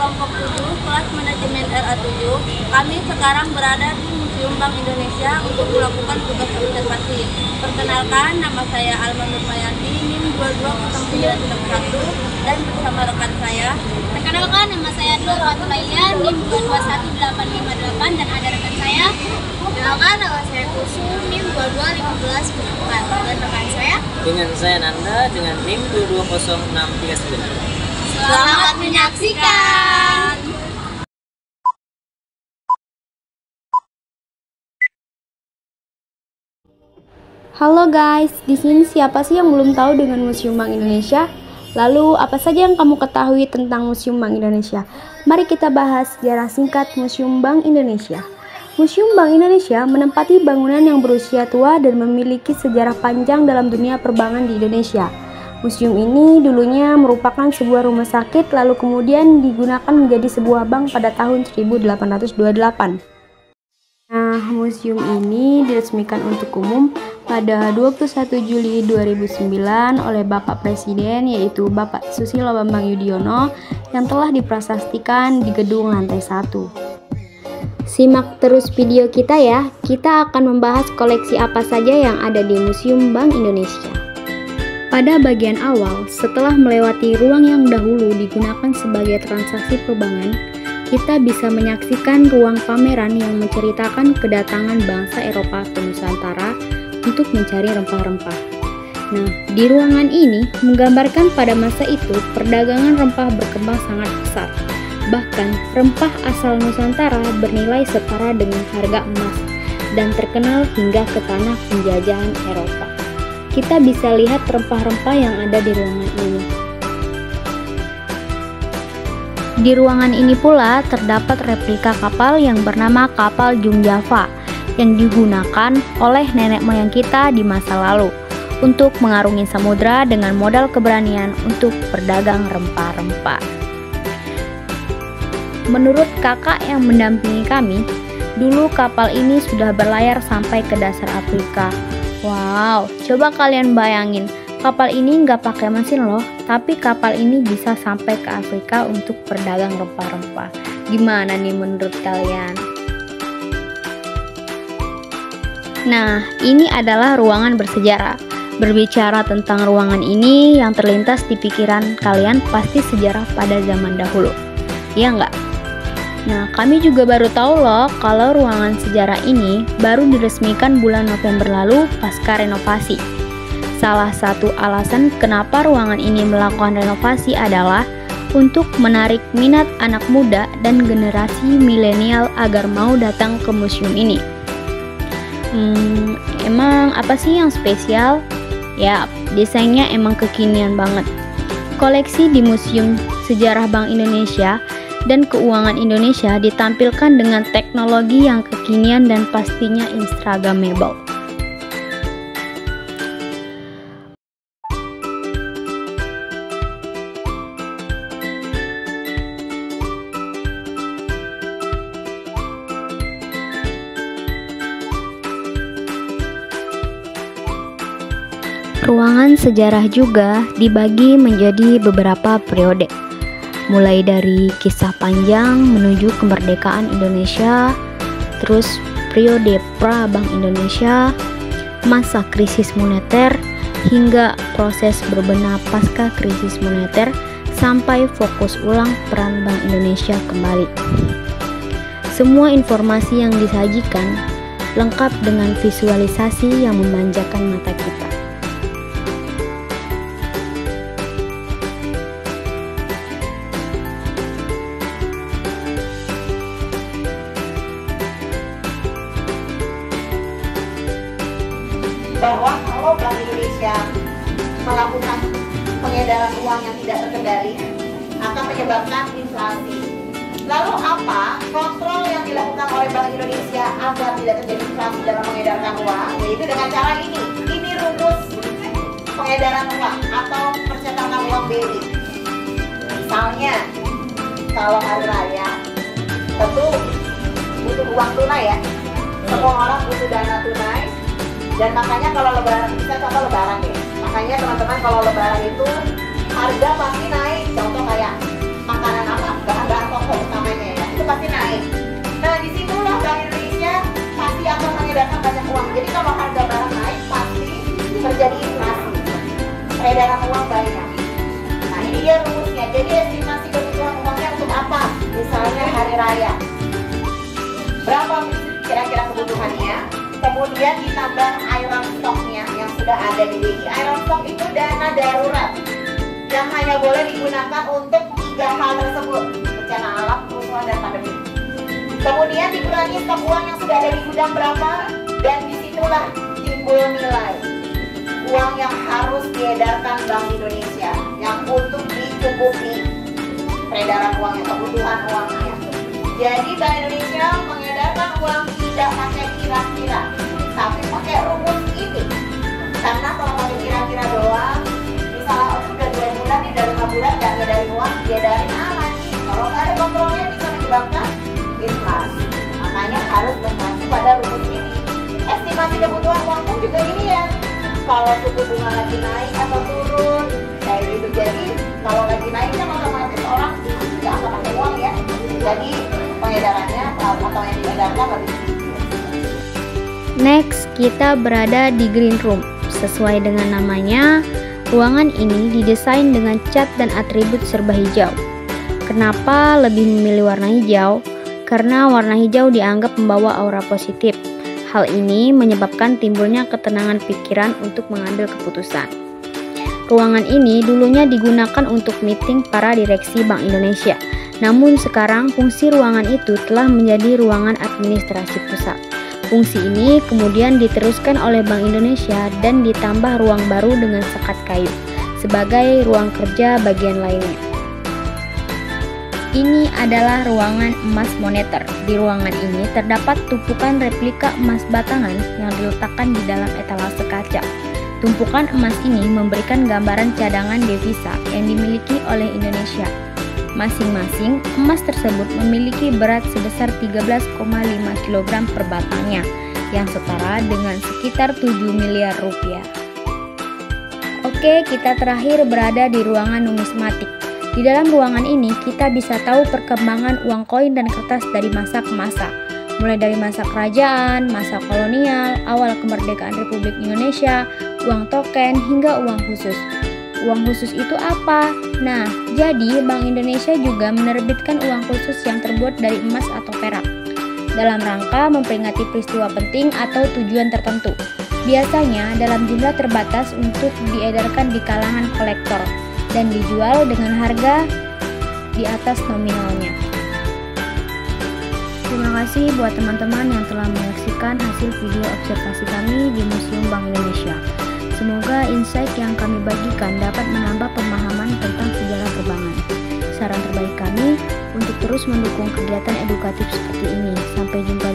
kelompok 7 kelas manajemen RA7. Kami sekarang berada di Museum Bank Indonesia untuk melakukan tugas observasi. Perkenalkan, nama saya Alma Nurmayanti, NIM 220961, dan bersama rekan saya. Perkenalkan, nama saya Dua Fatulailia, NIM 221858, dan ada rekan saya. Perkenalkan, nama saya Kusum, NIM 221544, dan rekan saya. Dengan saya Nanda dengan NIM 220639. Selamat menyaksikan. Halo guys, di sini siapa sih yang belum tahu dengan Museum Bank Indonesia? Lalu apa saja yang kamu ketahui tentang Museum Bank Indonesia? Mari kita bahas sejarah singkat Museum Bank Indonesia. Museum Bank Indonesia menempati bangunan yang berusia tua dan memiliki sejarah panjang dalam dunia perbankan di Indonesia. Museum ini dulunya merupakan sebuah rumah sakit, lalu kemudian digunakan menjadi sebuah bank pada tahun 1828. Nah, museum ini diresmikan untuk umum pada 21 Juli 2009 oleh Bapak Presiden, yaitu Bapak Susilo Bambang Yudhoyono, yang telah diprasastikan di gedung lantai 1. Simak terus video kita ya, kita akan membahas koleksi apa saja yang ada di Museum Bank Indonesia. Pada bagian awal, setelah melewati ruang yang dahulu digunakan sebagai transaksi perbankan, kita bisa menyaksikan ruang pameran yang menceritakan kedatangan bangsa Eropa ke Nusantara untuk mencari rempah-rempah. Nah, di ruangan ini menggambarkan pada masa itu perdagangan rempah berkembang sangat pesat. Bahkan, rempah asal Nusantara bernilai setara dengan harga emas dan terkenal hingga ke tanah penjajahan Eropa. Kita bisa lihat rempah-rempah yang ada di ruangan ini. Di ruangan ini pula terdapat replika kapal yang bernama kapal Jung Java yang digunakan oleh nenek moyang kita di masa lalu untuk mengarungi samudra dengan modal keberanian untuk berdagang rempah-rempah. Menurut kakak yang mendampingi kami, dulu kapal ini sudah berlayar sampai ke dasar Afrika. Wow, coba kalian bayangin, kapal ini nggak pakai mesin loh, tapi kapal ini bisa sampai ke Afrika untuk berdagang rempah-rempah. Gimana nih menurut kalian? Nah, ini adalah ruangan bersejarah. Berbicara tentang ruangan ini, yang terlintas di pikiran kalian pasti sejarah pada zaman dahulu. Iya nggak? Nah, kami juga baru tahu loh kalau ruangan sejarah ini baru diresmikan bulan November lalu pasca renovasi. Salah satu alasan kenapa ruangan ini melakukan renovasi adalah untuk menarik minat anak muda dan generasi milenial agar mau datang ke museum ini. Emang apa sih yang spesial? Ya, desainnya emang kekinian banget. Koleksi di Museum Sejarah Bank Indonesia dan Keuangan Indonesia ditampilkan dengan teknologi yang kekinian dan pastinya instagramable. Ruangan sejarah juga dibagi menjadi beberapa periode, mulai dari kisah panjang menuju kemerdekaan Indonesia, terus periode pra-Bank Indonesia, masa krisis moneter, hingga proses berbenah pasca krisis moneter, sampai fokus ulang peran Bank Indonesia kembali. Semua informasi yang disajikan lengkap dengan visualisasi yang memanjakan mata kita. Bahwa kalau Bank Indonesia melakukan pengedaran uang yang tidak terkendali akan menyebabkan inflasi. Lalu apa kontrol yang dilakukan oleh Bank Indonesia agar tidak terjadi inflasi dalam mengedarkan uang? Yaitu dengan cara ini. Ini rumus pengedaran uang atau percetakan uang BI. Misalnya, kalau hari raya, tentu butuh uang tunai ya. Semua orang butuh dana tunai. Dan makanya kalau lebaran, kita contoh lebaran deh. Makanya teman-teman kalau lebaran itu harga pasti naik. Contoh kayak makanan apa, bahan-bahan pokok raya. Berapa kira-kira kebutuhannya? Kemudian ditambah iron stocknya yang sudah ada di BI. Iron stock itu dana darurat yang hanya boleh digunakan untuk 3 hal tersebut: bencana alam, kerusuhan, dan pandemi. Kemudian dikurangi stok uang yang sudah ada di gudang berapa, dan disitulah timbul nilai uang yang harus diedarkan Bank Indonesia yang untuk dicukupi peredaran uangnya, kebutuhan uangnya. Jadi Bank Indonesia mengedarkan uang tidak pakai kira-kira, tapi pakai rumus ini. Karena kalau pakai kira-kira doang, misalnya sudah 2 bulan nih, dari 5 bulan nggak ngedarin uang, diedarin lagi. Kalau nggak ada kontrolnya bisa menyebabkan inflasi. Makanya harus berpacu pada rumus ini. Estimasi kebutuhan uang pun juga dilihat. Kalau suku bunga lagi naik atau turun, kayak gitu. Jadi kalau lagi naik kan otomatis orang nggak akan pakai uang ya. Jadi pengedarannya atau yang diedarkan lebih sedikit. Next, kita berada di green room. Sesuai dengan namanya, ruangan ini didesain dengan cat dan atribut serba hijau. Kenapa lebih memilih warna hijau? Karena warna hijau dianggap membawa aura positif. Hal ini menyebabkan timbulnya ketenangan pikiran untuk mengambil keputusan. Ruangan ini dulunya digunakan untuk meeting para direksi Bank Indonesia. Namun sekarang fungsi ruangan itu telah menjadi ruangan administrasi pusat. Fungsi ini kemudian diteruskan oleh Bank Indonesia dan ditambah ruang baru dengan sekat kayu sebagai ruang kerja bagian lainnya. Ini adalah ruangan emas moneter. Di ruangan ini terdapat tumpukan replika emas batangan yang diletakkan di dalam etalase kaca. Tumpukan emas ini memberikan gambaran cadangan devisa yang dimiliki oleh Indonesia. Masing-masing emas tersebut memiliki berat sebesar 13,5 kg per batangnya, yang setara dengan sekitar 7 miliar rupiah. Oke, kita terakhir berada di ruangan numismatik. Di dalam ruangan ini kita bisa tahu perkembangan uang koin dan kertas dari masa ke masa, mulai dari masa kerajaan, masa kolonial, awal kemerdekaan Republik Indonesia, uang token, hingga uang khusus. Uang khusus itu apa? Nah, jadi Bank Indonesia juga menerbitkan uang khusus yang terbuat dari emas atau perak dalam rangka memperingati peristiwa penting atau tujuan tertentu. Biasanya dalam jumlah terbatas untuk diedarkan di kalangan kolektor dan dijual dengan harga di atas nominalnya. Terima kasih buat teman-teman yang telah menyaksikan hasil video observasi kami di Museum Bank Indonesia. Semoga insight yang kami bagikan dapat menambah pemahaman tentang sejarah perbankan. Saran terbaik kami untuk terus mendukung kegiatan edukatif seperti ini. Sampai jumpa